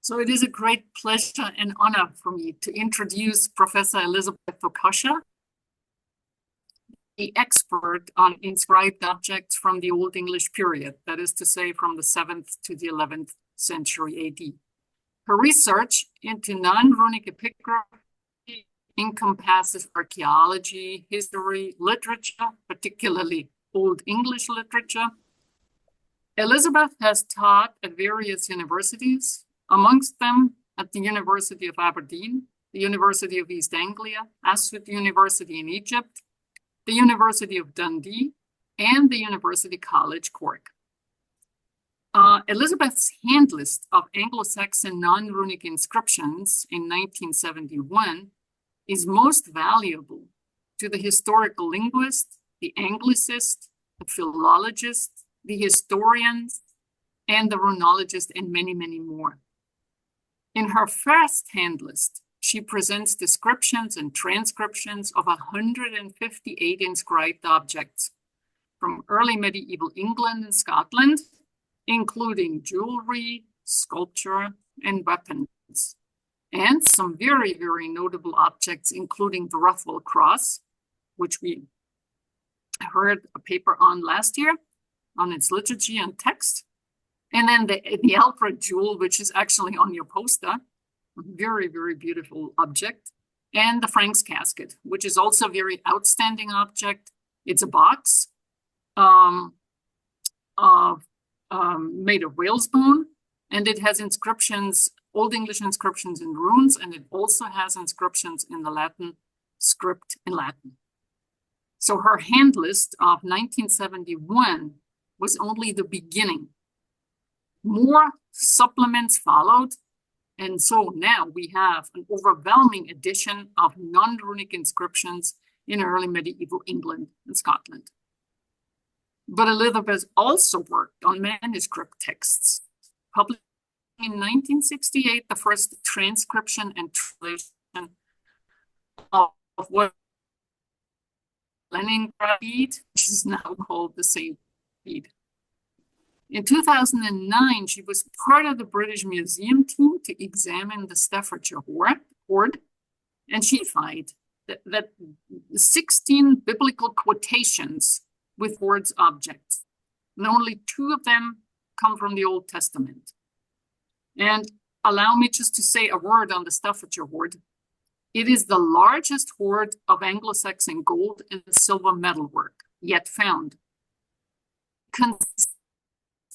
So it is a great pleasure and honor for me to introduce Professor Elisabeth Okasha, the expert on inscribed objects from the Old English period, that is to say from the 7th to the 11th century AD. Her research into non-runic epigraphy encompasses archaeology, history, literature, particularly Old English literature. Elisabeth has taught at various universities, amongst them at the University of Aberdeen, the University of East Anglia, Aswad University in Egypt, the University of Dundee, and the University College Cork. Elisabeth's hand list of Anglo-Saxon non-Runic inscriptions in 1971 is most valuable to the historical linguist, the Anglicist, the philologist, the historians, and the runologist, and many, many more. In her first hand list, she presents descriptions and transcriptions of 158 inscribed objects from early medieval England and Scotland, including jewelry, sculpture, and weapons, and some very, very notable objects, including the Ruthwell Cross, which we heard a paper on last year on its liturgy and text, and then the Alfred jewel, which is actually on your poster, very, very beautiful object, and the Frank's casket, which is also a very outstanding object. It's a box made of whale's bone, and it has inscriptions, Old English inscriptions in runes, and it also has inscriptions in the Latin script in Latin. So her hand list of 1971 was only the beginning. More supplements followed, and so now we have an overwhelming edition of non-runic inscriptions in early medieval England and Scotland. But Elisabeth also worked on manuscript texts, published in 1968 the first transcription and translation of what Leningrad bead, which is now called the same bead. In 2009, she was part of the British Museum team to examine the Staffordshire hoard, and she found that 16 biblical quotations with hoard's objects, and only 2 of them come from the Old Testament. And allow me just to say a word on the Staffordshire hoard. It is the largest hoard of Anglo-Saxon gold and silver metalwork yet found. Consists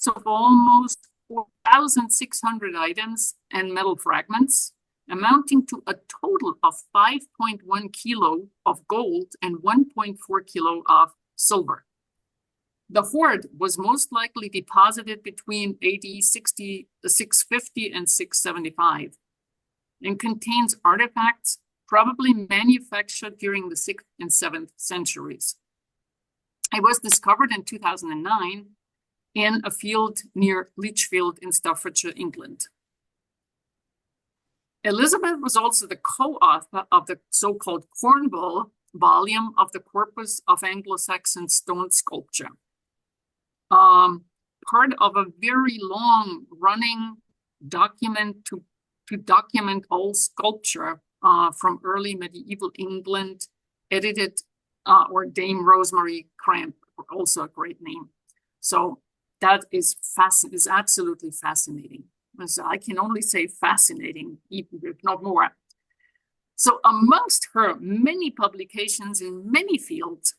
of almost 4,600 items and metal fragments, amounting to a total of 5.1 kilo of gold and 1.4 kilo of silver. The hoard was most likely deposited between AD 650 and 675 and contains artifacts probably manufactured during the 6th and 7th centuries. It was discovered in 2009 in a field near Lichfield in Staffordshire, England. Elisabeth was also the co-author of the so-called Cornwall volume of the Corpus of Anglo-Saxon Stone Sculpture, part of a very long-running document to document all sculpture from early medieval England, edited, or Dame Rosemary Cramp, also a great name. So that is absolutely fascinating. So I can only say fascinating, even if not more. So amongst her many publications in many fields,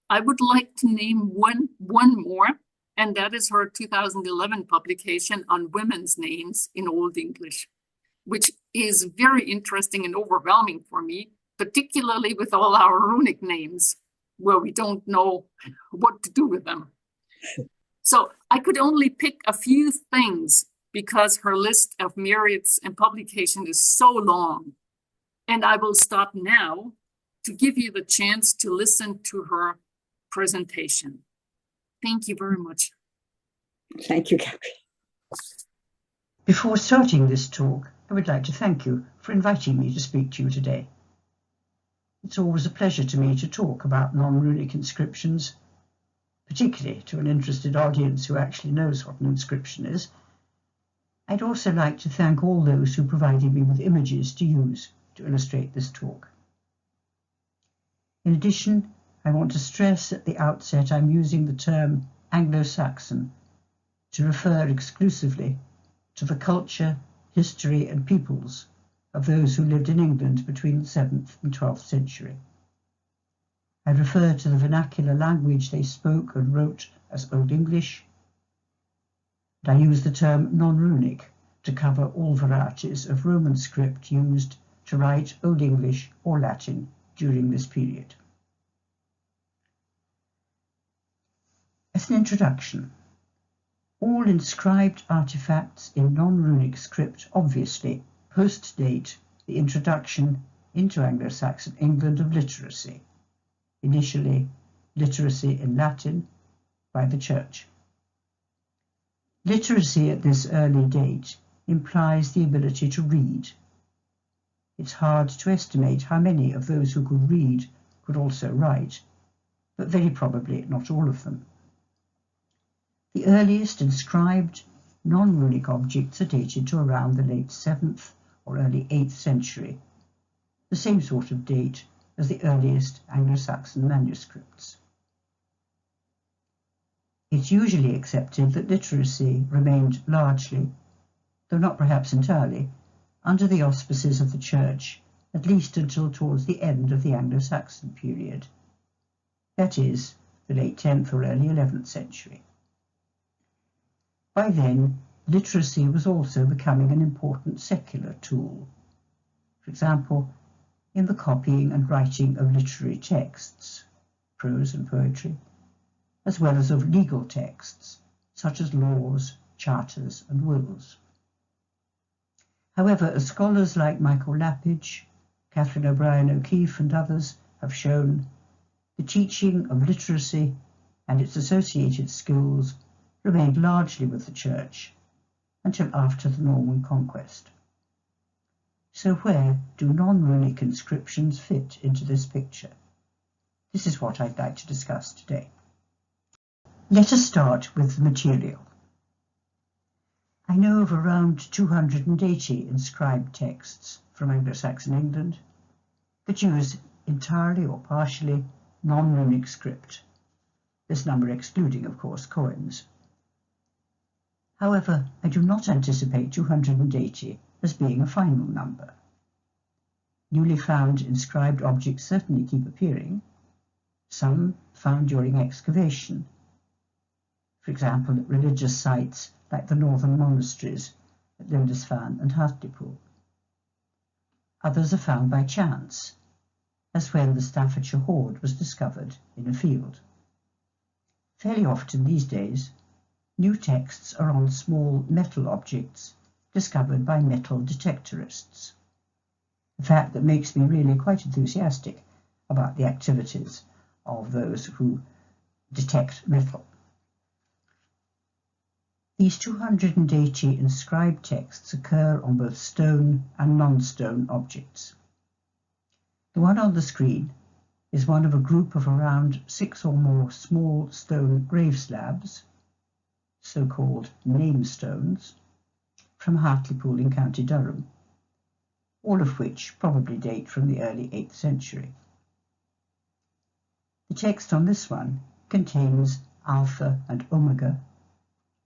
I would like to name one more, and that is her 2011 publication on women's names in Old English, which is very interesting and overwhelming for me, particularly with all our runic names, where we don't know what to do with them. So I could only pick a few things because her list of merits and publication is so long. And I will stop now to give you the chance to listen to her presentation. Thank you very much. Thank you, Gabby. Before starting this talk, I would like to thank you for inviting me to speak to you today. It's always a pleasure to me to talk about non-runic inscriptions, particularly to an interested audience who actually knows what an inscription is. I'd also like to thank all those who provided me with images to use to illustrate this talk. In addition, I want to stress at the outset I'm using the term Anglo-Saxon to refer exclusively to the culture, history and peoples of those who lived in England between the 7th and 12th century. I refer to the vernacular language they spoke and wrote as Old English, and I use the term non-Runic to cover all varieties of Roman script used to write Old English or Latin during this period. As an introduction, all inscribed artifacts in non-Runic script obviously post-date the introduction into Anglo-Saxon England of literacy, initially literacy in Latin by the Church. Literacy at this early date implies the ability to read. It's hard to estimate how many of those who could read could also write, but very probably not all of them. The earliest inscribed non-Runic objects are dated to around the late 7th or early 8th century, the same sort of date as the earliest Anglo-Saxon manuscripts. It's usually accepted that literacy remained largely, though not perhaps entirely, under the auspices of the Church, at least until towards the end of the Anglo-Saxon period, that is, the late 10th or early 11th century. By then, literacy was also becoming an important secular tool. For example, in the copying and writing of literary texts, prose and poetry, as well as of legal texts, such as laws, charters and wills. However, as scholars like Michael Lappidge, Catherine O'Brien O'Keeffe and others have shown, the teaching of literacy and its associated skills remained largely with the Church until after the Norman conquest. So where do non-Runic inscriptions fit into this picture? This is what I'd like to discuss today. Let us start with the material. I know of around 280 inscribed texts from Anglo-Saxon England that use entirely or partially non-Runic script, this number excluding, of course, coins. However, I do not anticipate 280 as being a final number. Newly found inscribed objects certainly keep appearing, some found during excavation, for example at religious sites like the northern monasteries at Lindisfarne and Hartlepool. Others are found by chance, as when the Staffordshire hoard was discovered in a field. Fairly often these days, new texts are on small metal objects discovered by metal detectorists, a fact that makes me really quite enthusiastic about the activities of those who detect metal. These 280 inscribed texts occur on both stone and non-stone objects. The one on the screen is one of a group of around 6 or more small stone grave slabs, so-called name stones, from Hartlepool in County Durham, all of which probably date from the early 8th century. The text on this one contains Alpha and Omega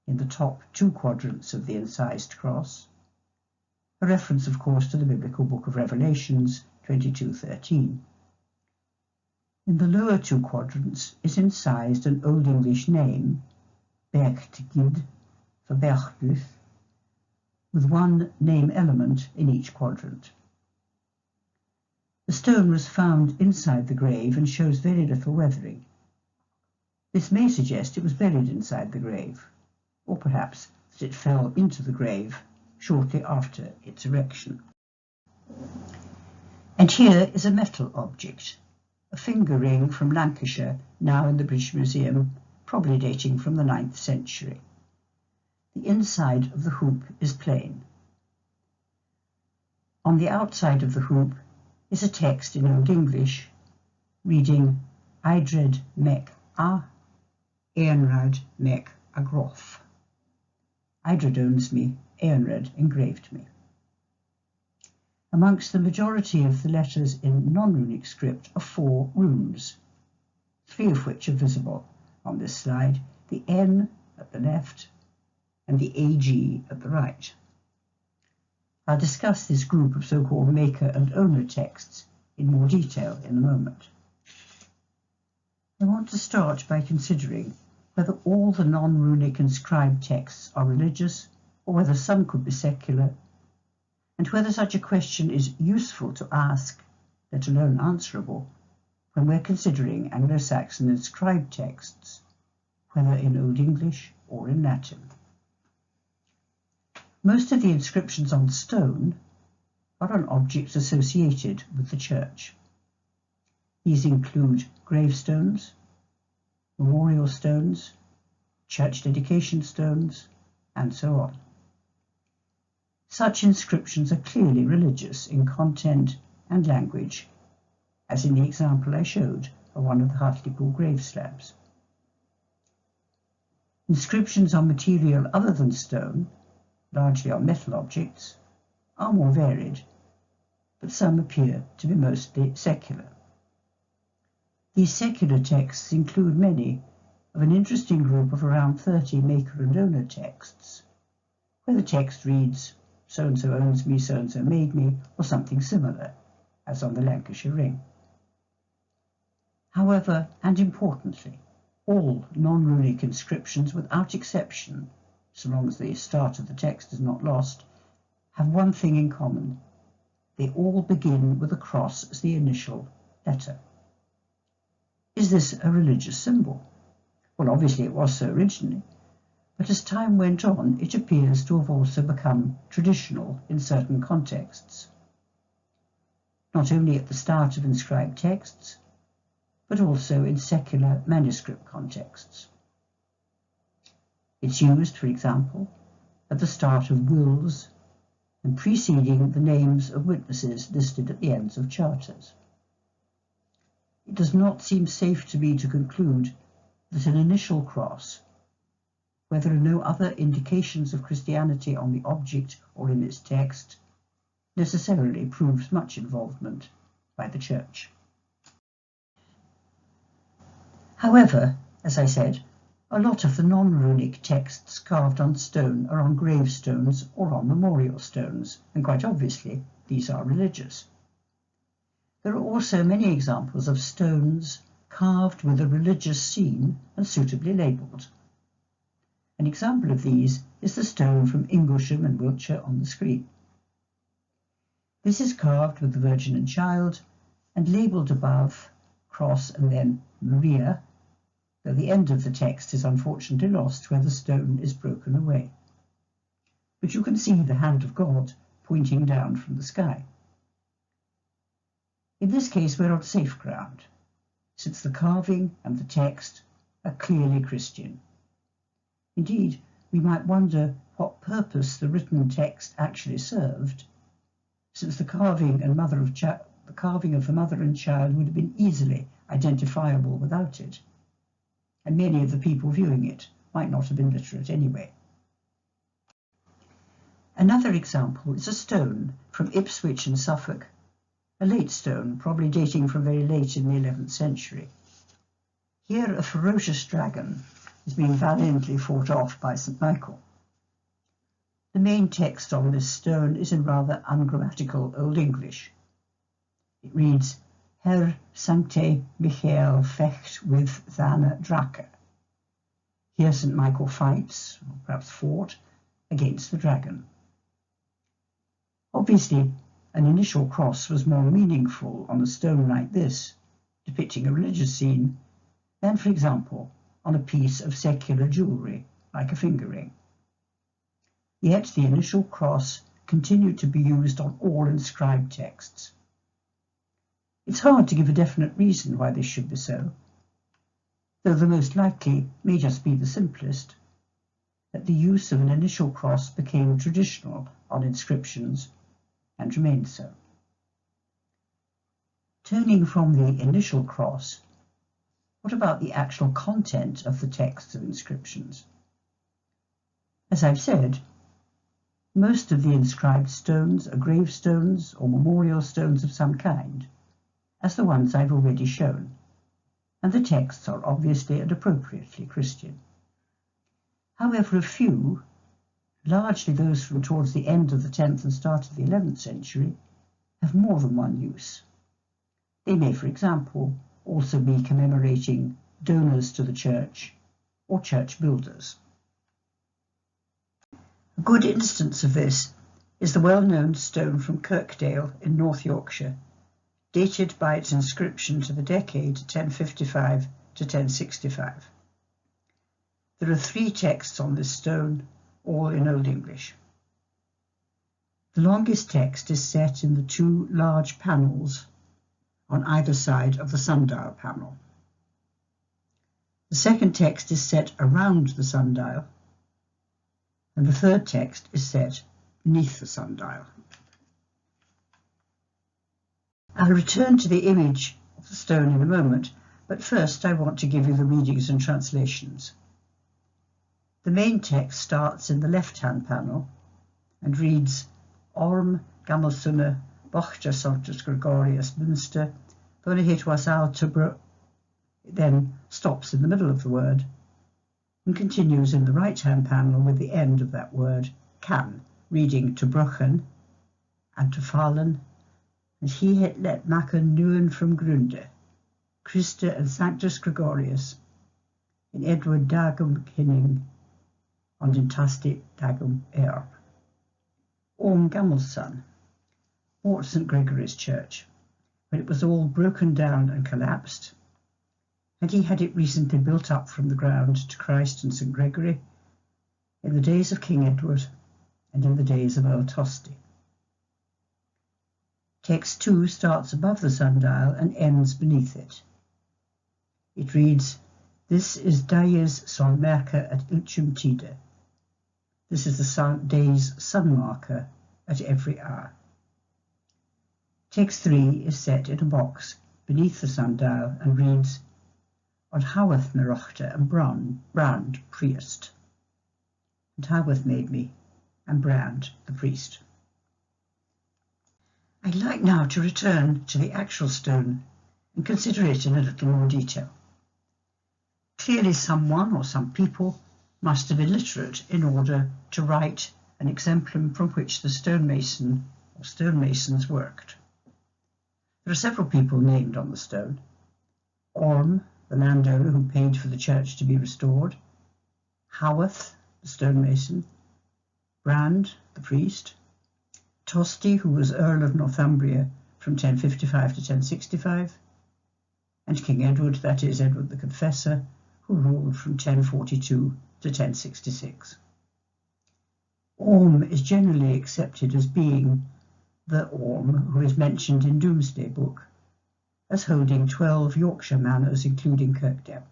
in the top 2 quadrants of the incised cross, a reference of course to the biblical book of Revelations 22:13. In the lower 2 quadrants is incised an Old English name, Berchtgid for Berchtluth, with 1 name element in each quadrant. The stone was found inside the grave and shows very little weathering. This may suggest it was buried inside the grave, or perhaps that it fell into the grave shortly after its erection. And here is a metal object, a finger ring from Lancashire, now in the British Museum, probably dating from the 9th century. The inside of the hoop is plain. On the outside of the hoop is a text in Old English reading Eidred mec a, Eanrad mec a groff. Eidred me, Eanred engraved me. Amongst the majority of the letters in non-runic script are 4 runes, 3 of which are visible on this slide, the N at the left and the AG at the right. I'll discuss this group of so-called maker and owner texts in more detail in a moment. I want to start by considering whether all the non-runic inscribed texts are religious or whether some could be secular, and whether such a question is useful to ask, let alone answerable, when we're considering Anglo-Saxon inscribed texts, whether in Old English or in Latin. Most of the inscriptions on stone are on objects associated with the church. These include gravestones, memorial stones, church dedication stones, and so on. Such inscriptions are clearly religious in content and language, as in the example I showed of one of the Hartlepool grave slabs. Inscriptions on material other than stone, largely on metal objects, are more varied, but some appear to be mostly secular. These secular texts include many of an interesting group of around 30 maker and owner texts, where the text reads, "So-and-so owns me, so-and-so made me," or something similar, as on the Lancashire ring. However, and importantly, all non-runic inscriptions without exception, so long as the start of the text is not lost, have one thing in common. They all begin with a cross as the initial letter. Is this a religious symbol? Well, obviously it was so originally, but as time went on, it appears to have also become traditional in certain contexts, not only at the start of inscribed texts, but also in secular manuscript contexts. It's used, for example, at the start of wills and preceding the names of witnesses listed at the ends of charters. It does not seem safe to me to conclude that an initial cross, where there are no other indications of Christianity on the object or in its text, necessarily proves much involvement by the Church. However, as I said, a lot of the non-runic texts carved on stone are on gravestones or on memorial stones, and quite obviously these are religious. There are also many examples of stones carved with a religious scene and suitably labelled. An example of these is the stone from Inglesham in Wiltshire on the screen. This is carved with the Virgin and Child and labelled above, cross and then Maria, though the end of the text is unfortunately lost where the stone is broken away. But you can see the hand of God pointing down from the sky. In this case, we're on safe ground, since the carving and the text are clearly Christian. Indeed, we might wonder what purpose the written text actually served, since the carving of the mother and child would have been easily identifiable without it, and many of the people viewing it might not have been literate anyway. Another example is a stone from Ipswich in Suffolk, a late stone, probably dating from very late in the 11th century. Here a ferocious dragon is being valiantly fought off by St. Michael. The main text on this stone is in rather ungrammatical Old English. It reads, "Herr Sancte Michael fecht with seine Drache." Here St. Michael fights, or perhaps fought, against the dragon. Obviously, an initial cross was more meaningful on a stone like this, depicting a religious scene, than, for example, on a piece of secular jewellery, like a finger ring. Yet the initial cross continued to be used on all inscribed texts. It's hard to give a definite reason why this should be so, though the most likely may just be the simplest, that the use of an initial cross became traditional on inscriptions and remains so. Turning from the initial cross, what about the actual content of the texts of inscriptions? As I've said, most of the inscribed stones are gravestones or memorial stones of some kind, as the ones I've already shown, and the texts are obviously and appropriately Christian. However, a few, largely those from towards the end of the 10th and start of the 11th century, have more than one use. They may, for example, also be commemorating donors to the church or church builders. A good instance of this is the well-known stone from Kirkdale in North Yorkshire, dated by its inscription to the decade 1055 to 1065. There are 3 texts on this stone, all in Old English. The longest text is set in the 2 large panels on either side of the sundial panel. The second text is set around the sundial, and the third text is set beneath the sundial. I'll return to the image of the stone in a moment, but first I want to give you the readings and translations. The main text starts in the left-hand panel and reads Orm Gamelsunne Bochter Sanctus Gregorius Münster Bonahit was Altebro. It then stops in the middle of the word and continues in the right-hand panel with the end of that word, can, reading to Bruchen and to Fallen, and he het let maken nieuwen from Grunde, Christe and Sanctus Gregorius, in Edward Dagum Kinning, and in Tastit Dagum Erb. Orm Gamelsun bought St. Gregory's Church, when it was all broken down and collapsed, and he had it recently built up from the ground to Christ and St. Gregory in the days of King Edward and in the days of Earl Tosti. Text 2 starts above the sundial and ends beneath it. It reads, This is Dies Sol Merker at Ilchum Tide. This is the day's sun marker at every hour. Text 3 is set in a box beneath the sundial and reads, On Howeth Merochte and Brand, priest. And Howeth made me, and Brand, the priest. I'd like now to return to the actual stone and consider it in a little more detail. Clearly someone or some people must have been literate in order to write an exemplum from which the stonemason or stonemasons worked. There are several people named on the stone. Orm, the landowner who paid for the church to be restored, Howeth, the stonemason, Brand, the priest, Tosti, who was Earl of Northumbria from 1055 to 1065, and King Edward, that is, Edward the Confessor, who ruled from 1042 to 1066. Orm is generally accepted as being the Orm who is mentioned in Domesday Book as holding 12 Yorkshire manors, including Kirkdale.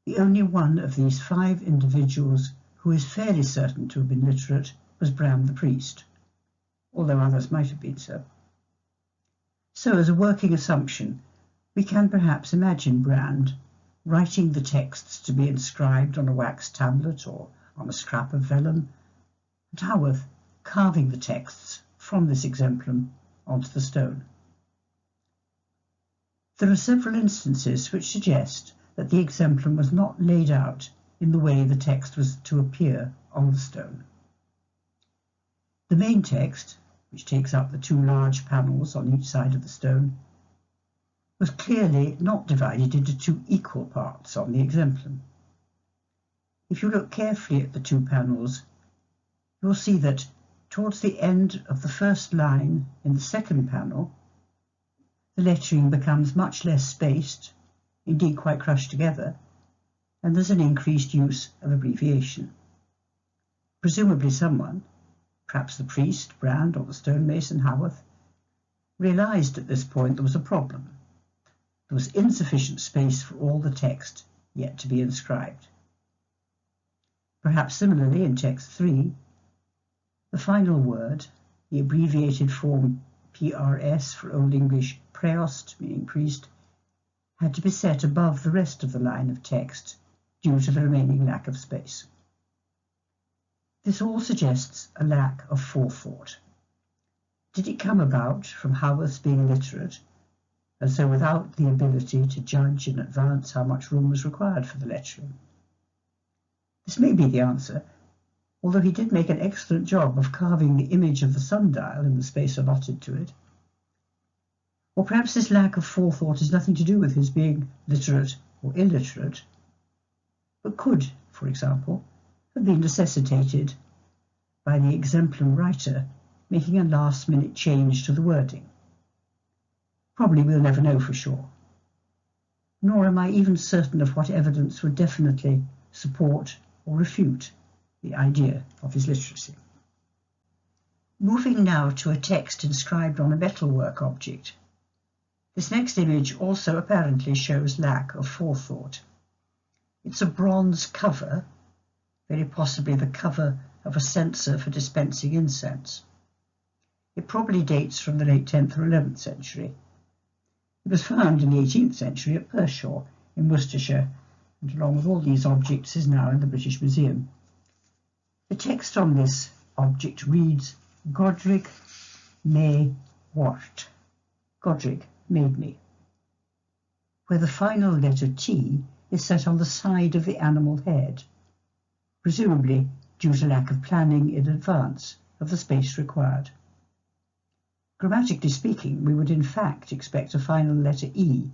The only one of these 5 individuals who is fairly certain to have been literate was Brand the priest, although others might have been so. So, as a working assumption, we can perhaps imagine Brand writing the texts to be inscribed on a wax tablet or on a scrap of vellum, and Howeth carving the texts from this exemplum onto the stone. There are several instances which suggest that the exemplum was not laid out in the way the text was to appear on the stone. The main text, which takes up the 2 large panels on each side of the stone, was clearly not divided into 2 equal parts on the exemplum. If you look carefully at the 2 panels, you will see that towards the end of the first line in the second panel, the lettering becomes much less spaced, indeed quite crushed together, and there's an increased use of abbreviation. Presumably someone, perhaps the priest, Brand, or the stonemason, Howeth, realised at this point there was a problem. There was insufficient space for all the text yet to be inscribed. Perhaps similarly in text 3, the final word, the abbreviated form PRS for Old English preost, meaning priest, had to be set above the rest of the line of text due to the remaining lack of space. This all suggests a lack of forethought. Did it come about from Haworth's being illiterate, and so without the ability to judge in advance how much room was required for the lettering? This may be the answer, although he did make an excellent job of carving the image of the sundial in the space allotted to it. Or perhaps this lack of forethought has nothing to do with his being literate or illiterate, but could, for example, have been necessitated by the exemplum writer making a last-minute change to the wording. Probably we'll never know for sure, nor am I even certain of what evidence would definitely support or refute the idea of his literacy. Moving now to a text inscribed on a metalwork object. This next image also apparently shows lack of forethought. It's a bronze cover, very possibly the cover of a censer for dispensing incense. It probably dates from the late 10th or 11th century. It was found in the 18th century at Pershore in Worcestershire, and along with all these objects is now in the British Museum. The text on this object reads, Godrig me wort. Godrig made me, where the final letter T is set on the side of the animal head, presumably due to lack of planning in advance of the space required. Grammatically speaking, we would in fact expect a final letter E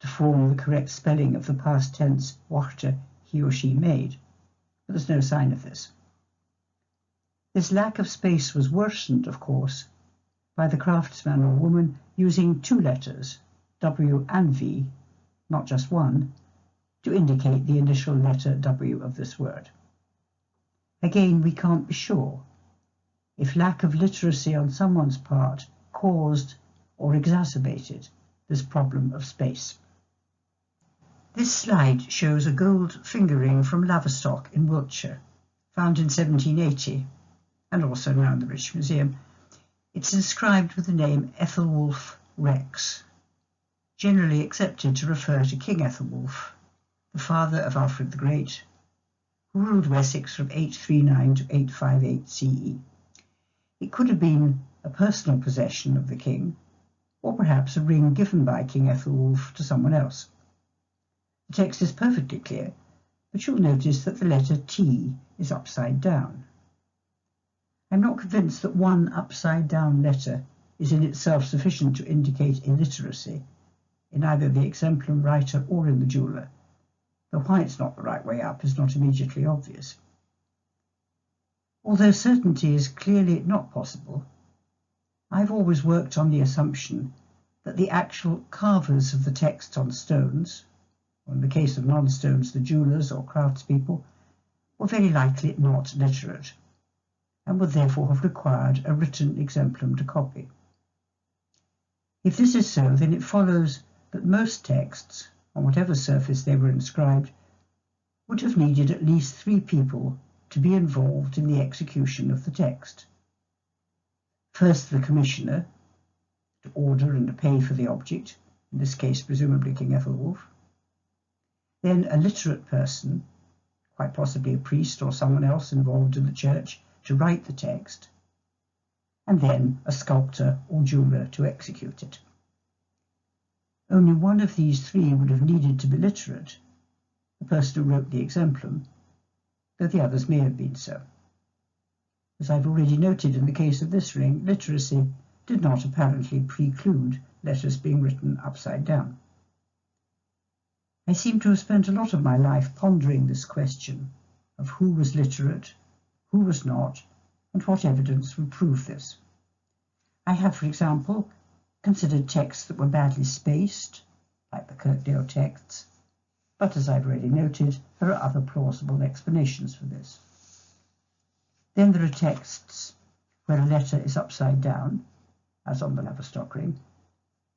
to form the correct spelling of the past tense worte he or she made, but there's no sign of this. This lack of space was worsened, of course, by the craftsman or woman using two letters, W and V, not just one, to indicate the initial letter W of this word. Again, we can't be sure if lack of literacy on someone's part caused or exacerbated this problem of space. This slide shows a gold finger ring from Laverstock in Wiltshire, found in 1780, and also now in the British Museum. It's inscribed with the name Ethelwulf Rex, generally accepted to refer to King Ethelwulf, the father of Alfred the Great, who ruled Wessex from 839 to 858 CE. It could have been a personal possession of the king, or perhaps a ring given by King Ethelwulf to someone else. The text is perfectly clear, but you'll notice that the letter T is upside down. I'm not convinced that one upside-down letter is in itself sufficient to indicate illiteracy in either the exemplum writer or in the jeweller, though why it's not the right way up is not immediately obvious. Although certainty is clearly not possible, I've always worked on the assumption that the actual carvers of the text on stones, or in the case of non-stones the jewellers or craftspeople, were very likely not literate, and would therefore have required a written exemplum to copy. If this is so, then it follows that most texts, on whatever surface they were inscribed, would have needed at least 3 people to be involved in the execution of the text. First, the commissioner, to order and to pay for the object, in this case presumably King Ethelwulf. Then a literate person, quite possibly a priest or someone else involved in the church, to write the text, and then a sculptor or jeweller to execute it. Only one of these 3 would have needed to be literate, the person who wrote the exemplum, though the others may have been so. As I've already noted in the case of this ring, literacy did not apparently preclude letters being written upside down. I seem to have spent a lot of my life pondering this question of who was literate, who was not, and what evidence would prove this. I have, for example, considered texts that were badly spaced, like the Kirkdale texts, but as I've already noted, there are other plausible explanations for this. Then there are texts where a letter is upside down, as on the Laverstock ring,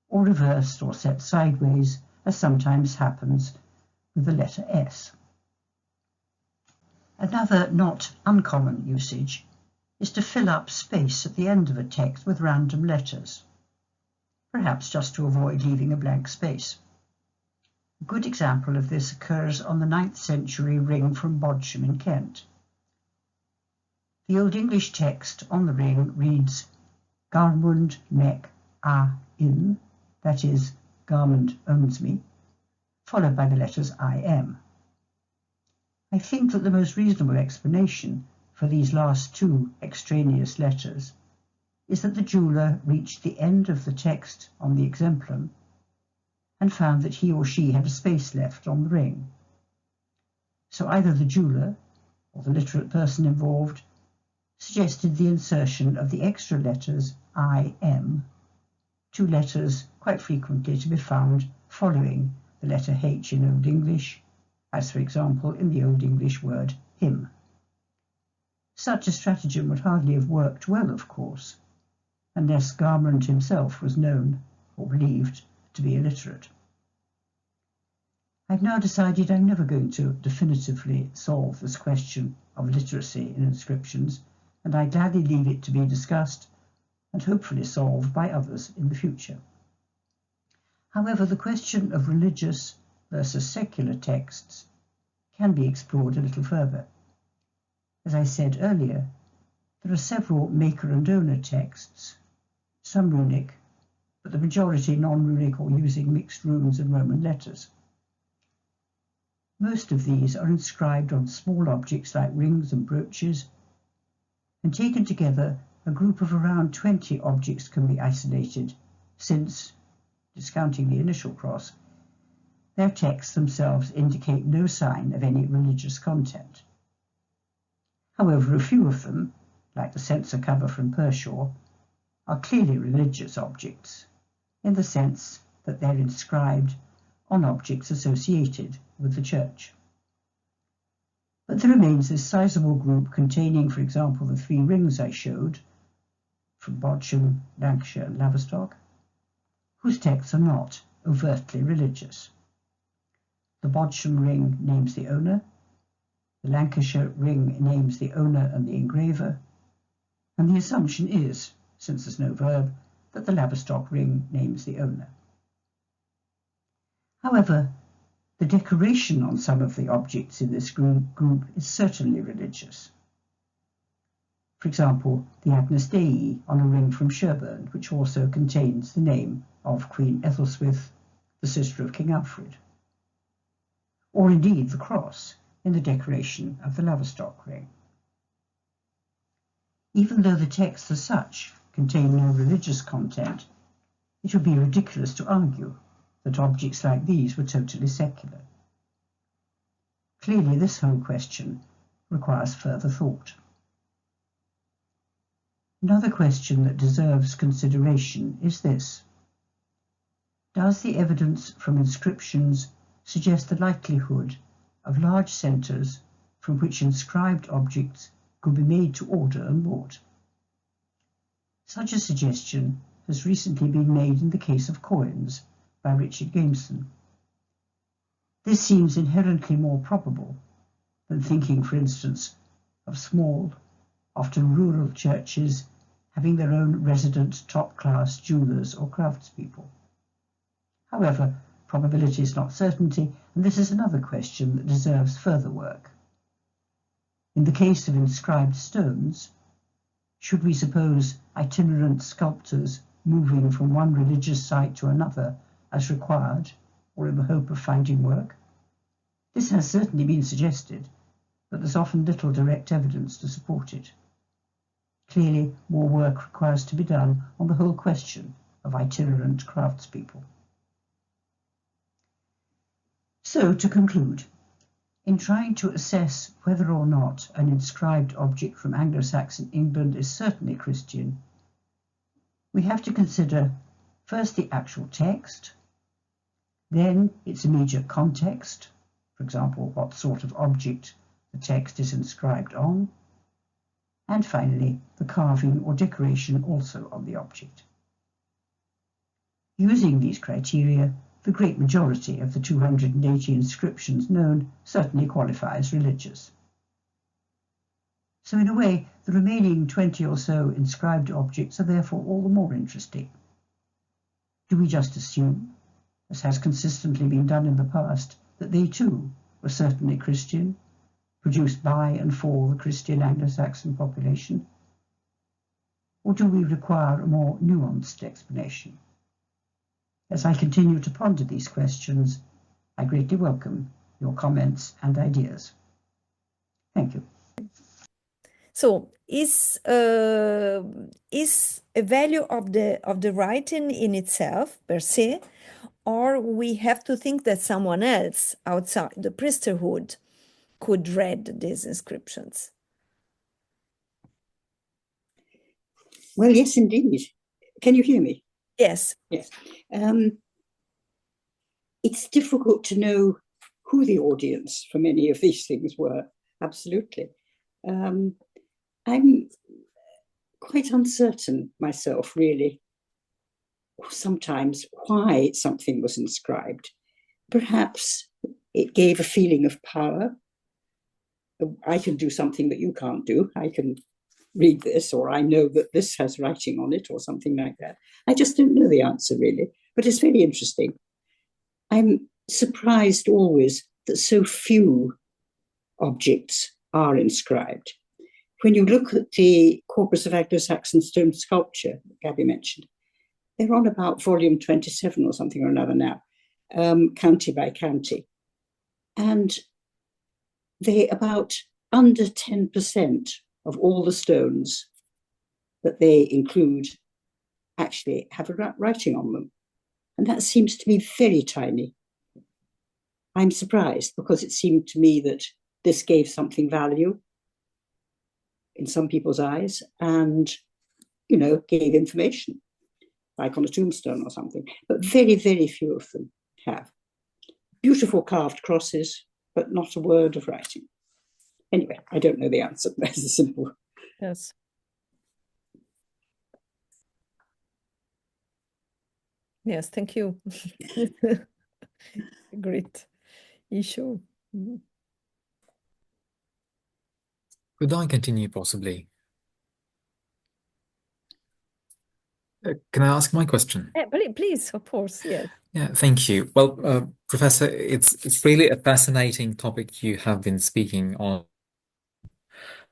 or reversed or set sideways, as sometimes happens with the letter S. Another not uncommon usage is to fill up space at the end of a text with random letters, perhaps just to avoid leaving a blank space. A good example of this occurs on the 9th century ring from Bodsham in Kent. The Old English text on the ring reads Garmund mek a in, that is, Garmund owns me, followed by the letters I-M. I think that the most reasonable explanation for these last two extraneous letters is that the jeweller reached the end of the text on the exemplum and found that he or she had a space left on the ring. So either the jeweller or the literate person involved suggested the insertion of the extra letters I-M, two letters quite frequently to be found following the letter H in Old English, as for example in the Old English word him. Such a stratagem would hardly have worked well, of course, unless Garmund himself was known or believed to be illiterate. I've now decided I'm never going to definitively solve this question of literacy in inscriptions, and I gladly leave it to be discussed and hopefully solved by others in the future. However, the question of religious versus secular texts can be explored a little further. As I said earlier, there are several maker and owner texts, some runic, but the majority non-runic or using mixed runes and Roman letters. Most of these are inscribed on small objects like rings and brooches, and taken together, a group of around 20 objects can be isolated, since, discounting the initial cross, their texts themselves indicate no sign of any religious content. However, a few of them, like the censer cover from Pershaw, are clearly religious objects, in the sense that they're inscribed on objects associated with the church. But there remains this sizable group containing, for example, the three rings I showed, from Bodsham, Lancashire and Laverstock, whose texts are not overtly religious. The Bodsham ring names the owner, the Lancashire ring names the owner and the engraver, and the assumption is, since there's no verb, that the Laverstock ring names the owner. However, the decoration on some of the objects in this group is certainly religious. For example, the Agnus Dei on a ring from Sherborne, which also contains the name of Queen Ethelthwith, the sister of King Alfred. Or indeed the cross in the decoration of the Laverstock ring. Even though the texts as such contain no religious content, it would be ridiculous to argue that objects like these were totally secular. Clearly, this whole question requires further thought. Another question that deserves consideration is this: does the evidence from inscriptions suggest the likelihood of large centres from which inscribed objects could be made to order and bought? Such a suggestion has recently been made in the case of coins by Richard Gameson. This seems inherently more probable than thinking, for instance, of small, often rural churches having their own resident top-class jewellers or craftspeople. However, probability is not certainty, and this is another question that deserves further work. In the case of inscribed stones, should we suppose itinerant sculptors moving from one religious site to another as required, or in the hope of finding work? This has certainly been suggested, but there's often little direct evidence to support it. Clearly, more work requires to be done on the whole question of itinerant craftspeople. So, to conclude, in trying to assess whether or not an inscribed object from Anglo-Saxon England is certainly Christian, we have to consider first the actual text, then its immediate context, for example, what sort of object the text is inscribed on, and finally, the carving or decoration also on the object. Using these criteria, the great majority of the 280 inscriptions known certainly qualify as religious. So in a way, the remaining 20 or so inscribed objects are therefore all the more interesting. Do we just assume, as has consistently been done in the past, that they too were certainly Christian, produced by and for the Christian Anglo-Saxon population? Or do we require a more nuanced explanation? As I continue to ponder these questions, I greatly welcome your comments and ideas. Thank you. So is a value of the writing in itself per se, or we have to think that someone else outside the priesthood could read these inscriptions? Well, yes, indeed. Can you hear me? Yes. Yes. It's difficult to know who the audience for many of these things were. Absolutely. I'm quite uncertain myself, really, sometimes why something was inscribed. Perhaps it gave a feeling of power. I can do something that you can't do. I can read this, or I know that this has writing on it, or something like that. I just don't know the answer, really, but it's very interesting. I'm surprised always that so few objects are inscribed. When you look at the corpus of Anglo-Saxon stone sculpture that Gabby mentioned, they're on about volume 27 or something or another now, county by county. And they about under 10% of all the stones that they include actually have a writing on them. And that seems to me very tiny. I'm surprised because it seemed to me that this gave something value in some people's eyes and, you know, gave information, like on a tombstone or something. But very, very few of them have. Beautiful carved crosses, but not a word of writing. Anyway, I don't know the answer. That's simple. Yes. Yes, thank you. Great issue. Mhm. Could I continue possibly? Can I ask my question? Please, of course, yes. Yeah, thank you. Well, Professor, it's really a fascinating topic you have been speaking on.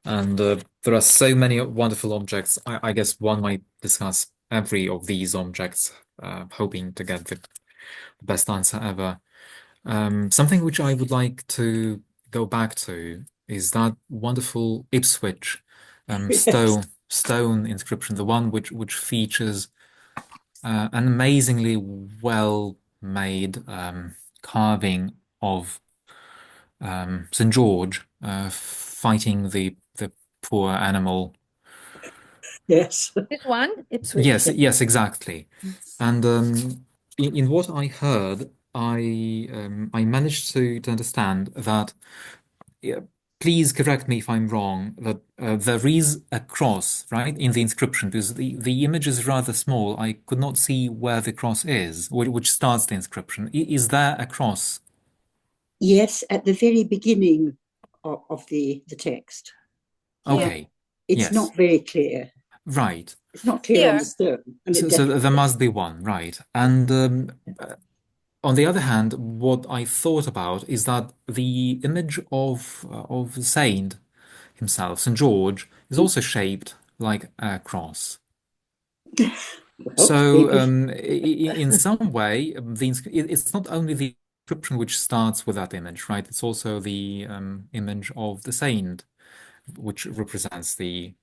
And there are so many wonderful objects. I guess one might discuss every of these objects, hoping to get the best answer ever. Something which I would like to go back to is that wonderful Ipswich Yes. stone inscription, the one which features an amazingly well-made carving of St. George fighting the poor animal. Yes. This one, Ipswich. Yes, exactly. And in what I heard, I managed to understand that. Yeah, please correct me if I'm wrong. That there is a cross, right, in the inscription, because the image is rather small. I could not see where the cross is, which starts the inscription. Is there a cross? Yes, at the very beginning of the text. Okay. It's Yes. not very clear. Right. It's not clear on Here. the stone. And So there must be one, right? And on the other hand, what I thought about is that the image of the saint himself, St. George, is also shaped like a cross. well, So, maybe. in some way, it's not only the inscription which starts with that image, right? It's also the image of the saint, which represents the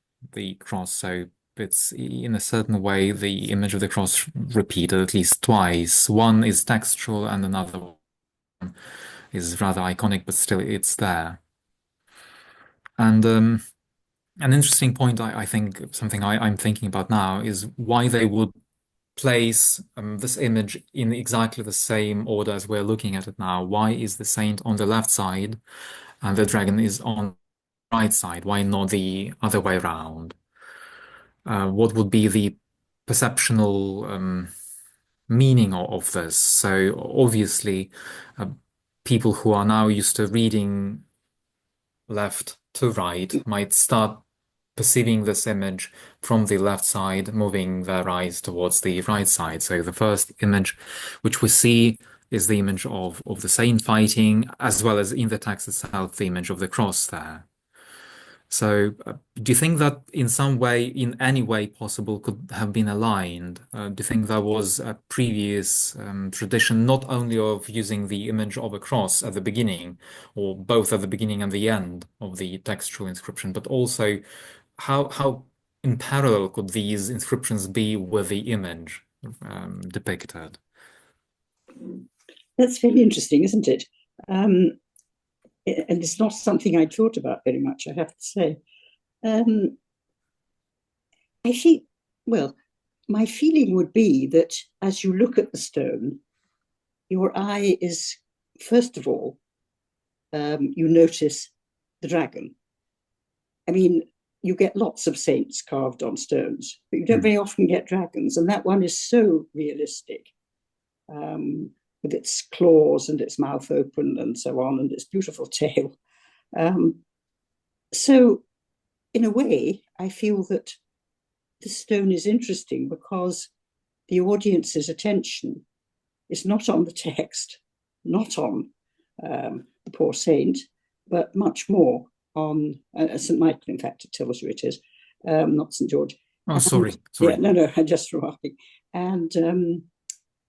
cross. So it's in a certain way the image of the cross repeated at least twice. One is textual, and another one is rather iconic, but still it's there. And an interesting point, I think, something I'm thinking about now is why they would place this image in exactly the same order as we're looking at it now. Why is the saint on the left side and the dragon is on the right side? Why not the other way around? What would be the perceptual meaning of this? So obviously, people who are now used to reading left to right might start perceiving this image from the left side, moving their eyes towards the right side. So the first image which we see is the image of the saint fighting, as well as in the text itself, the image of the cross there. So, do you think that in some way, in any way possible, could have been aligned? Do you think there was a previous tradition not only of using the image of a cross at the beginning, or both at the beginning and the end of the textual inscription, but also how in parallel could these inscriptions be with the image depicted? That's very interesting, isn't it? And it's not something I'd thought about very much, I have to say. I think, well, my feeling would be that as you look at the stone, your eye is, first of all, you notice the dragon. I mean, you get lots of saints carved on stones, but you don't very often get dragons. And that one is so realistic, with its claws and its mouth open and so on, and its beautiful tail. So in a way, I feel that the stone is interesting because the audience's attention is not on the text, not on the poor saint, but much more on St. Michael. In fact, it tells you it is, not St. George. Oh, sorry. Yeah, no, I'm just remarking. And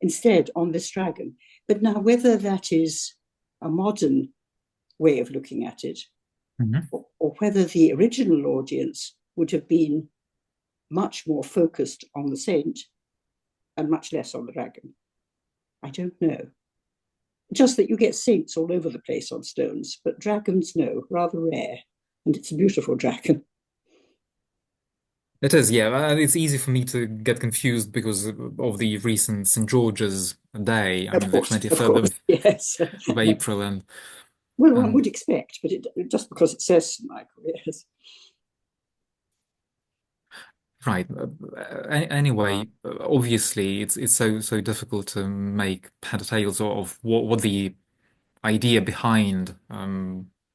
instead on this dragon. But now, whether that is a modern way of looking at it, or whether the original audience would have been much more focused on the saint and much less on the dragon, I don't know. Just that you get saints all over the place on stones, but dragons, no, rather rare. And it's a beautiful dragon. It is, yeah. It's easy for me to get confused because of the recent St. George's Day, I mean, the 23rd yes. of April. And well, one would expect, but just because it says St. Michael, yes. Right. Anyway, obviously, it's so difficult to make head or tails of what the idea behind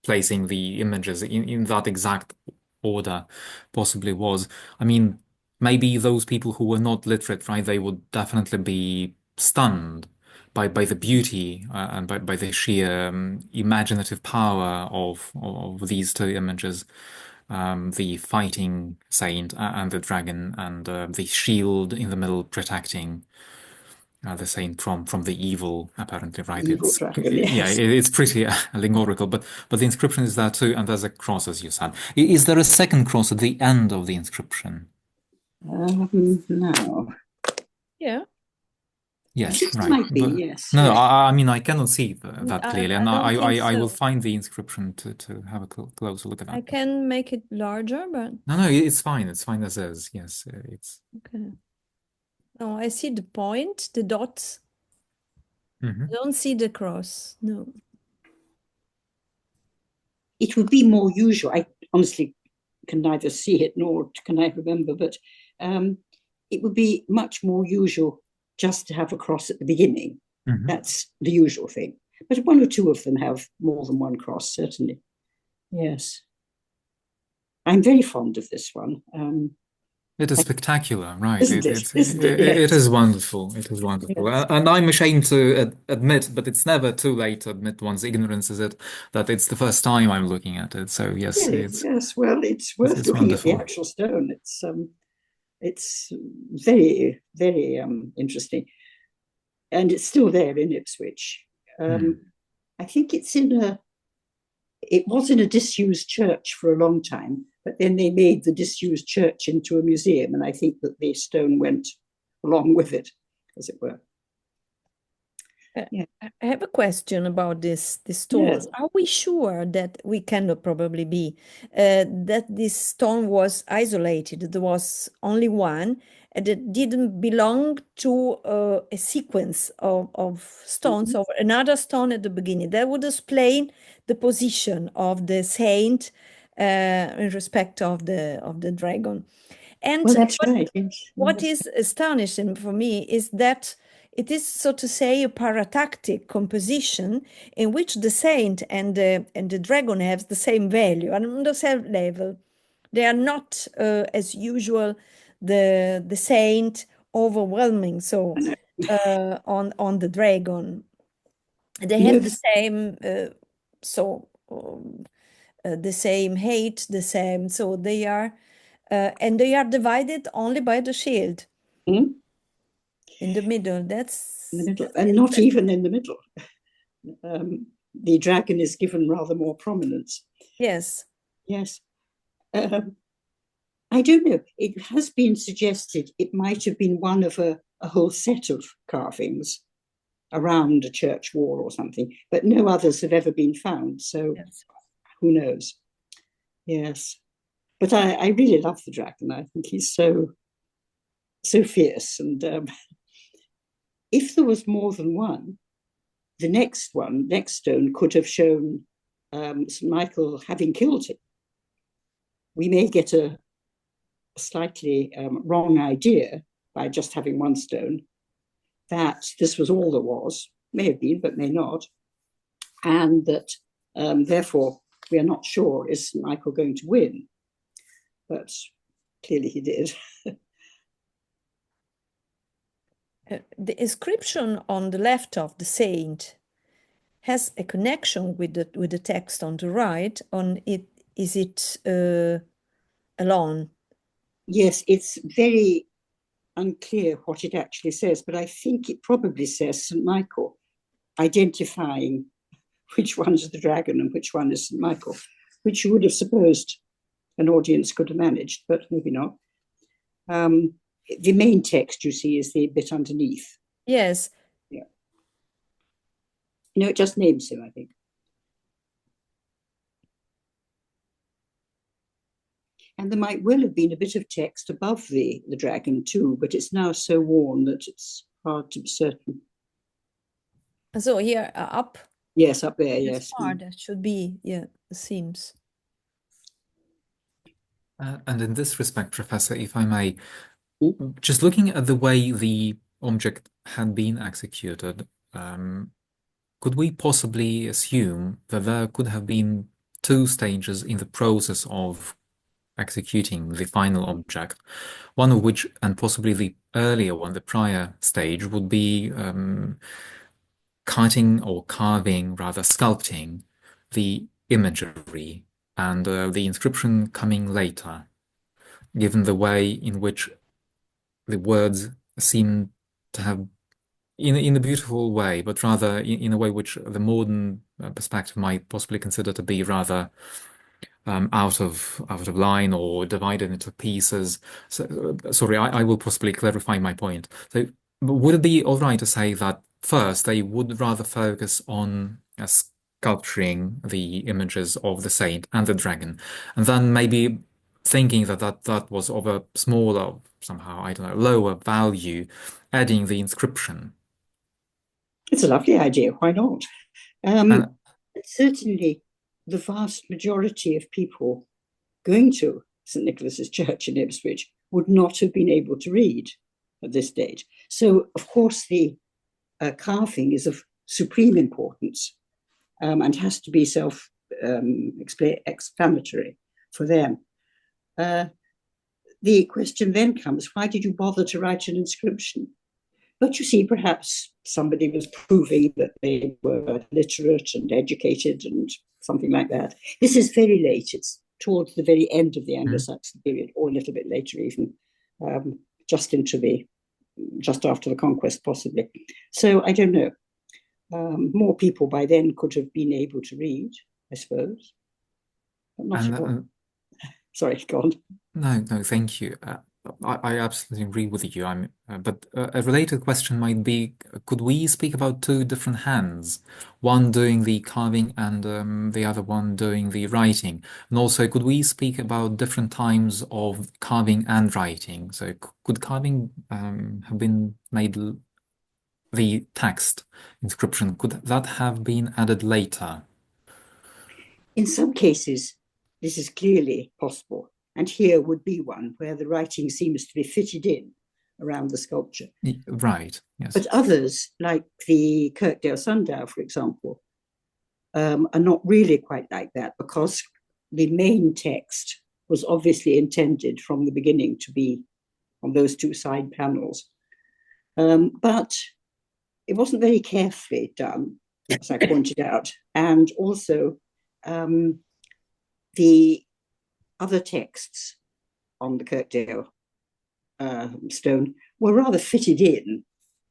placing the images in that exact order possibly was. I mean, maybe those people who were not literate, right, they would definitely be stunned by the beauty and by the sheer imaginative power of these two images. The fighting saint and the dragon, and the shield in the middle protecting the saint from the evil, apparently, right? Evil dragon, yes. Yeah, it's pretty allegorical, but the inscription is there too, and there's a cross, as you said. Is there a second cross at the end of the inscription? No. Yeah. Yes, It right. might be, But, yes. no, yes. I mean, I cannot see that clearly, and I don't think I will so. find the inscription to have a closer look at that. I can make it larger, but No, it's fine. It's fine as is. Yes, it's. okay. No, I see the point, the dots. I don't see the cross. No. It would be more usual. I honestly can neither see it nor can I remember, but it would be much more usual just to have a cross at the beginning. That's the usual thing. But one or two of them have more than one cross, certainly. Yes. I'm very fond of this one. It is spectacular, right? Isn't it? Isn't it? Yes. It is wonderful. It is wonderful. Yes. And I'm ashamed to admit, but it's never too late to admit one's ignorance, is it? That it's the first time I'm looking at it. So yes, Really? Yes. Well, it's worth looking wonderful. at the actual stone. It's very, very interesting, and it's still there in Ipswich. I think it was in a disused church for a long time, but then they made the disused church into a museum, and I think that the stone went along with it, as it were. Yeah. I have a question about this stone. Yes. Are we sure that we cannot probably be that this stone was isolated? There was only one, and it didn't belong to a sequence of stones or another stone at the beginning. That would explain the position of the saint in respect of the dragon. And well, that's right. Yes. What is astonishing for me is that it is, so to say, a paratactic composition in which the saint and the dragon have the same value and on the same level. They are not, as usual, the saint overwhelming so on the dragon. They No, have the same, the same height, the same. So they are, and they are divided only by the shield in in the middle. the That's middle, and not even in the middle. The dragon is given rather more prominence. yes. Yes. I don't know. It has been suggested it might have been one of a whole set of carvings around a church wall or something, but no others have ever been found. So Yes. who knows? Yes. But I really love the dragon. I think he's so fierce. And if there was more than one, the next stone could have shown St. Michael having killed him. We may get a slightly wrong idea by just having one stone that this was all there was, may have been, but may not, and that therefore we are not sure is St. Michael going to win, but clearly he did. The inscription on the left of the saint has a connection with the text on the right. Is it alone? Yes, it's very unclear what it actually says, but I think it probably says St. Michael, identifying which one is the dragon and which one is St. Michael, which you would have supposed an audience could have managed, but maybe not. The main text, you see, is the bit underneath. Yes. Yeah. No, it just names him, I think. And there might well have been a bit of text above the dragon too, but it's now so worn that it's hard to be certain. So here up. Yes, up there, yes. Far, that should be, yeah, it seems. And in this respect, Professor, if I may, just looking at the way the object had been executed, could we possibly assume that there could have been two stages in the process of executing the final object, one of which, and possibly the earlier one, the prior stage, would be cutting or carving, rather sculpting, the imagery, and the inscription coming later, given the way in which the words seem to have, in a beautiful way, but rather in a way which the modern perspective might possibly consider to be rather out of line or divided into pieces. So, sorry, I will possibly clarify my point. So, would it be all right to say that first they would rather focus on sculpturing the images of the saint and the dragon, and then maybe thinking that was of a smaller, somehow, I don't know, lower value, adding the inscription? It's a lovely idea. Why not? Certainly, the vast majority of people going to St. Nicholas's Church in Ipswich would not have been able to read at this date. So, of course, the carving is of supreme importance and has to be self-explanatory for them. The question then comes, why did you bother to write an inscription? But you see, perhaps somebody was proving that they were literate and educated and something like that. This is very late. It's towards the very end of the Anglo-Saxon period, or a little bit later even, just after the conquest, possibly. So I don't know. More people by then could have been able to read, I suppose. But not sure. Sorry, go on. No, thank you. I absolutely agree with you. But a related question might be: could we speak about two different hands, one doing the carving and the other one doing the writing? And also, could we speak about different times of carving and writing? So, could carving have been made? The text inscription, could that have been added later? In some cases, this is clearly possible. And here would be one where the writing seems to be fitted in around the sculpture. Right, yes. But others, like the Kirkdale sundial, for example, are not really quite like that, because the main text was obviously intended from the beginning to be on those two side panels. But it wasn't very carefully done. as I pointed out, and also the other texts on the Kirkdale stone were rather fitted in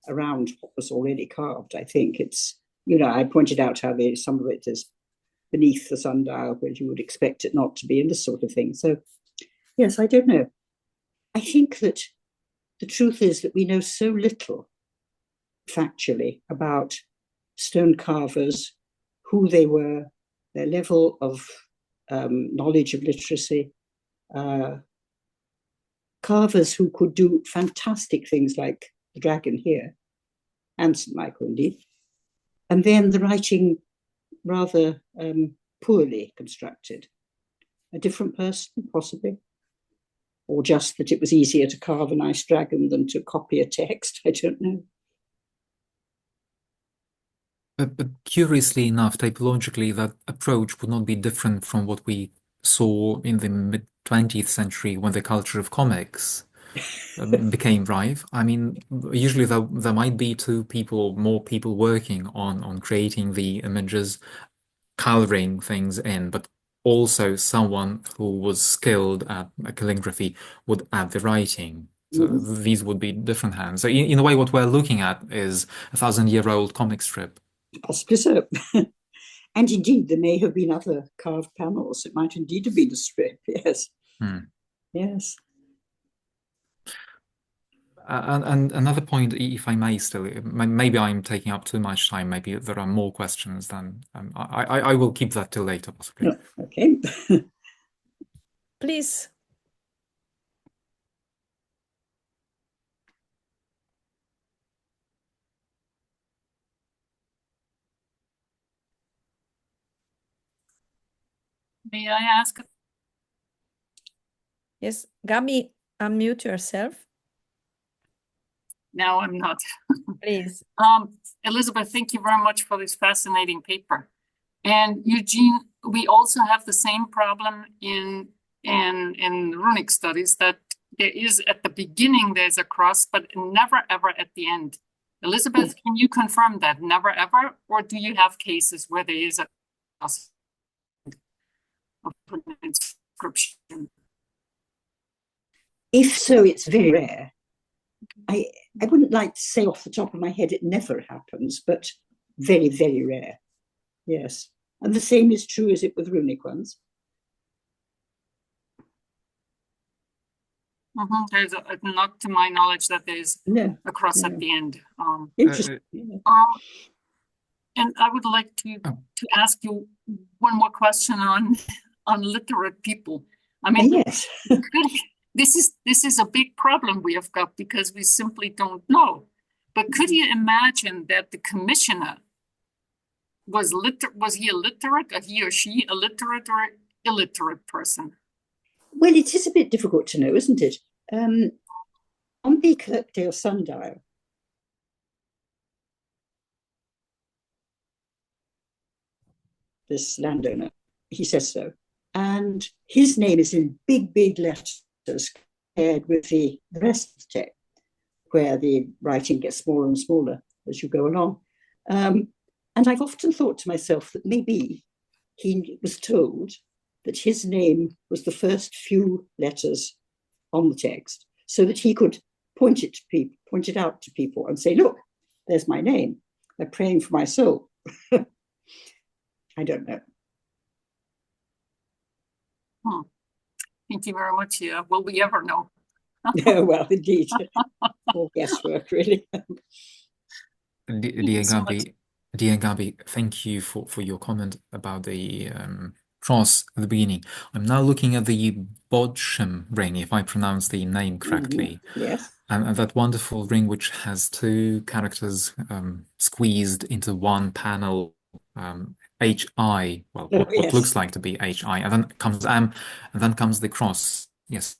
around what was already carved. I think it's, I pointed out how some of it is beneath the sundial where you would expect it not to be, and this sort of thing. So, yes, I don't know. I think that the truth is that we know so little factually about stone carvers, who they were, their level of knowledge of literacy, carvers who could do fantastic things like the dragon here, and St. Michael indeed, and then the writing rather poorly constructed. A different person, possibly, or just that it was easier to carve a nice dragon than to copy a text. I don't know. But curiously enough, typologically, that approach would not be different from what we saw in the mid-20th century when the culture of comics became rife. I mean, usually there might be two people, more people working on creating the images, coloring things in, but also someone who was skilled at calligraphy would add the writing. So these would be different hands. So in a way, what we're looking at is a 1,000-year-old comic strip. Possibly so. And indeed, there may have been other carved panels. It might indeed have been a strip, yes. Yes. And another point, if I may still, maybe I'm taking up too much time, maybe there are more questions, then I will keep that till later, possibly. Oh, okay. Please. May I ask? Yes, Gabi, unmute yourself. No, I'm not. Please. Elisabeth, thank you very much for this fascinating paper. And Eugene, we also have the same problem in runic studies, that there is at the beginning there's a cross, but never ever at the end. Elisabeth, can you confirm that? Never ever? Or do you have cases where there is a cross of an inscription? If so, it's very rare. I wouldn't like to say off the top of my head it never happens, but very, very rare. Yes. And the same is true, is it, with runic ones? There's not to my knowledge that there's a cross at the end. Interesting. And I would like to ask you one more question on literate people. I mean, yes. This is a big problem we have got because we simply don't know. But could you imagine that the commissioner was he illiterate, or he or she a literate or illiterate person? Well, it is a bit difficult to know, isn't it? On the Kirkdale sundial, this landowner, he says so, and his name is in big, big letters compared with the rest of the text, where the writing gets smaller and smaller as you go along. And I've often thought to myself that maybe he was told that his name was the first few letters on the text, so that he could point it out to people and say, look, there's my name. They're praying for my soul. I don't know. Thank you very much. Yeah. Will we ever know? Well, indeed. All guesswork, really. Dear Gabi, thank you for your comment about the cross at the beginning. I'm now looking at the Bodsham ring, if I pronounce the name correctly. Yes. And that wonderful ring which has two characters squeezed into one panel, HI, well, what looks like to be HI, and then comes M, and then comes the cross. Yes,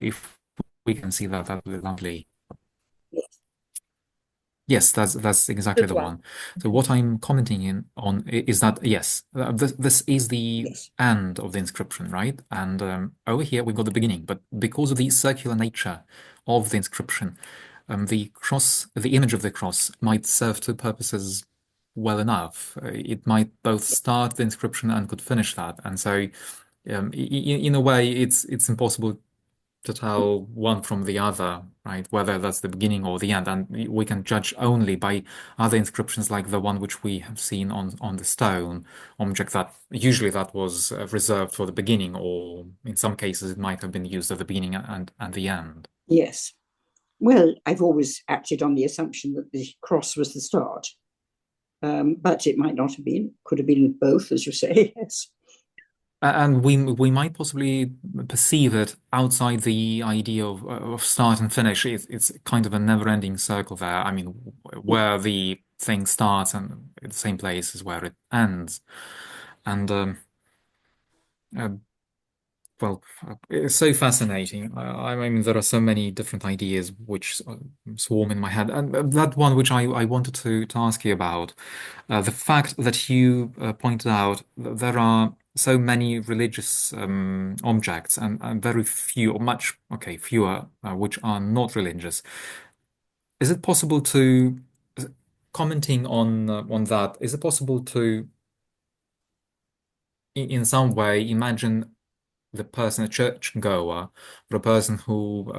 if we can see that, that would be lovely. Yes, that's exactly the one. So what I'm commenting on is that, yes, this is the end of the inscription, right? And over here we've got the beginning, but because of the circular nature of the inscription, the image of the cross might serve two purposes well enough. It might both start the inscription and could finish that. And so, in a way, it's impossible to tell one from the other, right? Whether that's the beginning or the end. And we can judge only by other inscriptions like the one which we have seen on the stone object, that usually that was reserved for the beginning, or in some cases it might have been used at the beginning and the end. Yes. Well, I've always acted on the assumption that the cross was the start. But it might not have been. Could have been both, as you say, yes. And we might possibly perceive it outside the idea of start and finish. It's kind of a never-ending circle there. I mean, where the thing starts and the same place is where it ends. And well, it's so fascinating. I mean, there are so many different ideas which swarm in my head, and that one which I wanted to ask you about, the fact that you pointed out that there are so many religious objects and very few, or much, okay, fewer, which are not religious. Is it possible to, commenting on that, is it possible to, in some way, imagine the person, a churchgoer, or a person who,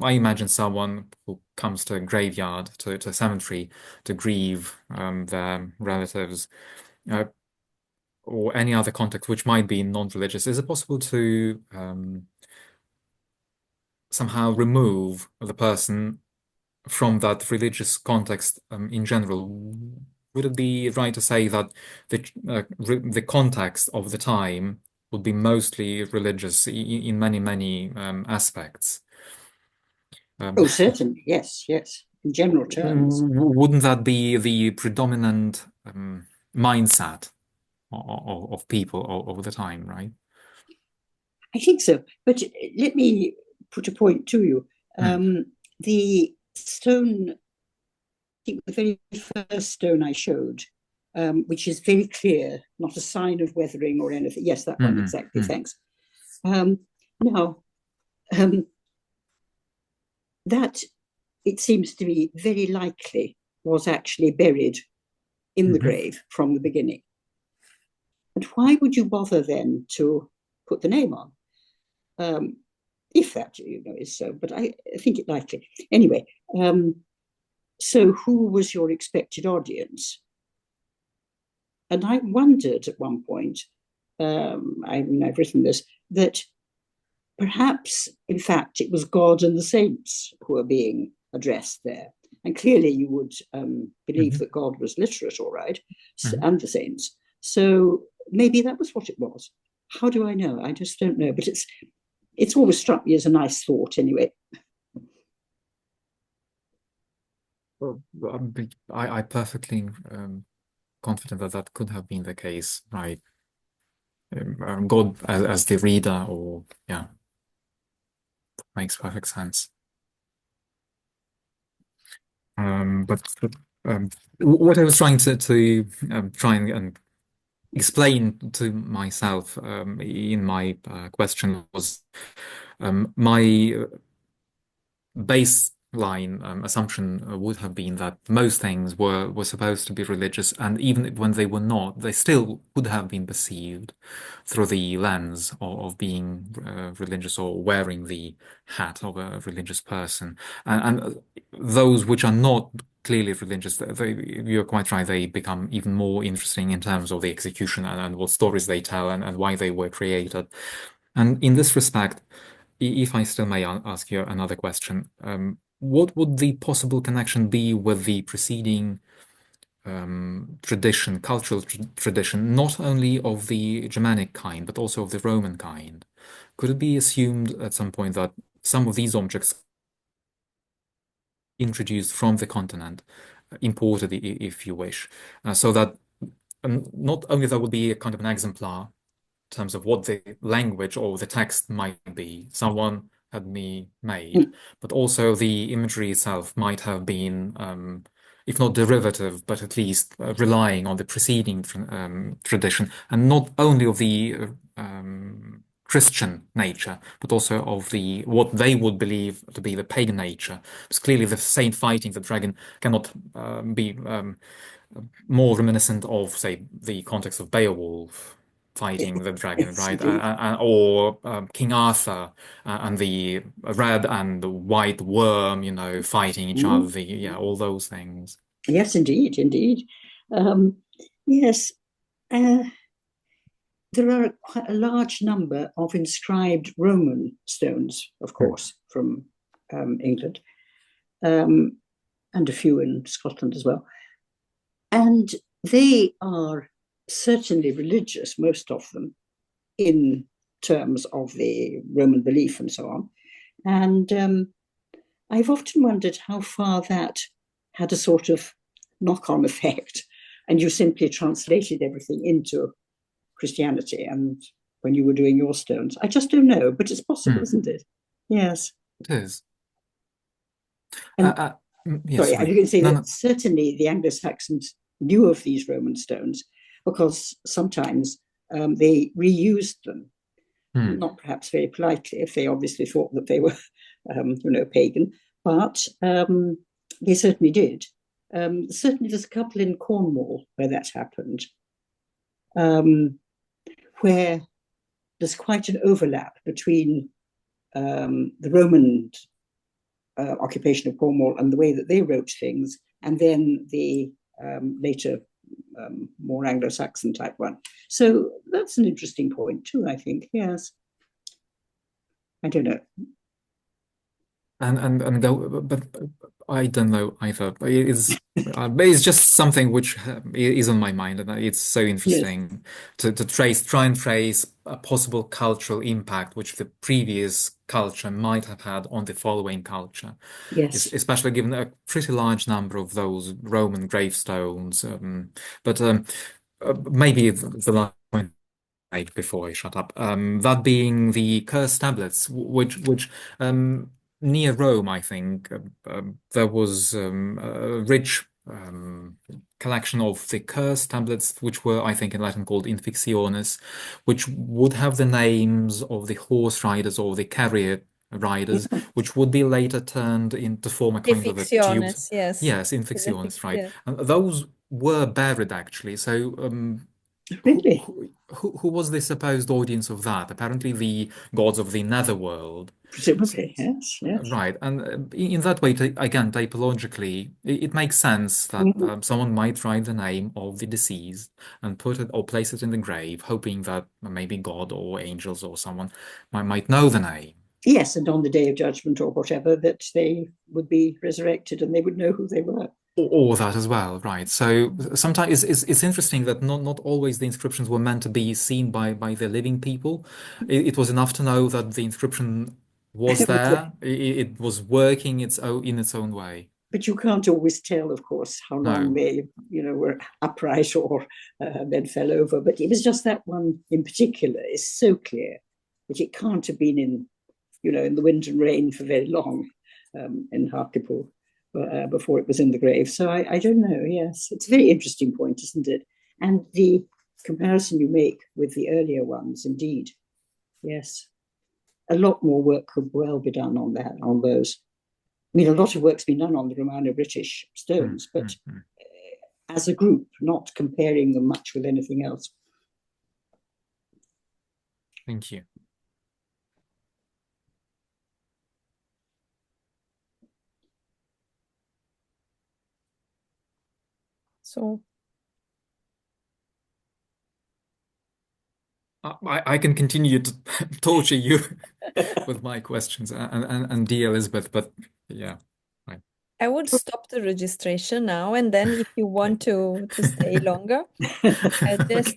I imagine someone who comes to a graveyard, to a cemetery, to grieve their relatives, or any other context which might be non-religious. Is it possible to somehow remove the person from that religious context in general? Would it be right to say that the context of the time would be mostly religious in many aspects? Oh, certainly, yes, in general terms. Wouldn't that be the predominant mindset of people over the time, right? I think so. But let me put a point to you. The stone, I think the very first stone I showed, which is very clear, not a sign of weathering or anything. Yes, that one, exactly, thanks. Now, that, it seems to me, very likely was actually buried in the grave from the beginning. And why would you bother then to put the name on? If that, is so, but I think it likely. Anyway, so who was your expected audience? And I wondered at one point, I've written this, that perhaps, in fact, it was God and the saints who were being addressed there. And clearly you would believe that God was literate, all right, and the saints. So maybe that was what it was. How do I know? I just don't know. But it's always struck me as a nice thought anyway. Well, I perfectly confident that could have been the case, right? God as the reader, or yeah, makes perfect sense. But what I was trying to try and explain to myself in my question was my baseline assumption would have been that most things were supposed to be religious, and even when they were not, they still would have been perceived through the lens of being religious, or wearing the hat of a religious person. And those which are not clearly religious, you're quite right, they become even more interesting in terms of the execution and what stories they tell and why they were created. And in this respect, if I still may ask you another question, what would the possible connection be with the preceding tradition, cultural tradition, not only of the Germanic kind, but also of the Roman kind? Could it be assumed at some point that some of these objects introduced from the continent, imported, if you wish, so that not only there would be a kind of an exemplar in terms of what the language or the text might be, someone had me made, but also the imagery itself might have been, if not derivative, but at least relying on the preceding tradition, and not only of the Christian nature, but also of the what they would believe to be the pagan nature. Because clearly, the saint fighting the dragon cannot be more reminiscent of, say, the context of Beowulf fighting the dragon, Yes, right? indeed. Or King Arthur and the red and the white worm, fighting each other. Mm. Yeah, all those things. Yes, indeed, indeed. Yes, there are quite a large number of inscribed Roman stones, of course, from England, and a few in Scotland as well. And they are certainly religious, most of them, in terms of the Roman belief and so on. And I've often wondered how far that had a sort of knock-on effect, and you simply translated everything into Christianity and when you were doing your stones. I just don't know, but it's possible, isn't it? Yes. It is. And Yes, sorry, I was going to say No, that certainly the Anglo-Saxons knew of these Roman stones because sometimes they reused them, not perhaps very politely, if they obviously thought that they were, pagan, but they certainly did. Certainly there's a couple in Cornwall where that happened, where there's quite an overlap between the Roman occupation of Cornwall and the way that they wrote things, and then the later more Anglo-Saxon type one. So that's an interesting point too, I think. Yes. I don't know. But I don't know either. It's just something which is on my mind, and it's so interesting to try and trace a possible cultural impact which the previous culture might have had on the following culture. Yes. Especially given a pretty large number of those Roman gravestones. But maybe the last point before I shut up, that being the cursed tablets, which near Rome, I think, there was a rich collection of the cursed tablets, which were, I think, in Latin called Inscriptiones, which would have the names of the horse riders or the chariot riders, which would be later turned into form a kind of a tube. Inscripciones, yes. Yes, Inscriptiones, right. Yeah. And those were buried, actually. So Really? who was the supposed audience of that? Apparently the gods of the netherworld. Presumably, yes. Right. And in that way, again, typologically, it makes sense that someone might write the name of the deceased and put it or place it in the grave, hoping that maybe God or angels or someone might know the name. Yes, and on the day of judgment or whatever, that they would be resurrected and they would know who they were. Or that as well, right? So sometimes it's interesting that not always the inscriptions were meant to be seen by the living people. It was enough to know that the inscription was there. It was working in its own way. But you can't always tell, of course, how long they, were upright or then fell over. But it was just that one in particular is so clear that it can't have been in the wind and rain for very long in Hartlepool. Before it was in the grave. So I don't know, yes. It's a very interesting point, isn't it? And the comparison you make with the earlier ones, indeed. Yes. A lot more work could well be done on those. I mean, a lot of work's been done on the Romano-British stones, but as a group, not comparing them much with anything else. Thank you. So I can continue to torture you with my questions and dear Elisabeth, but yeah. Right. I would stop the registration now, and then if you want to stay longer, just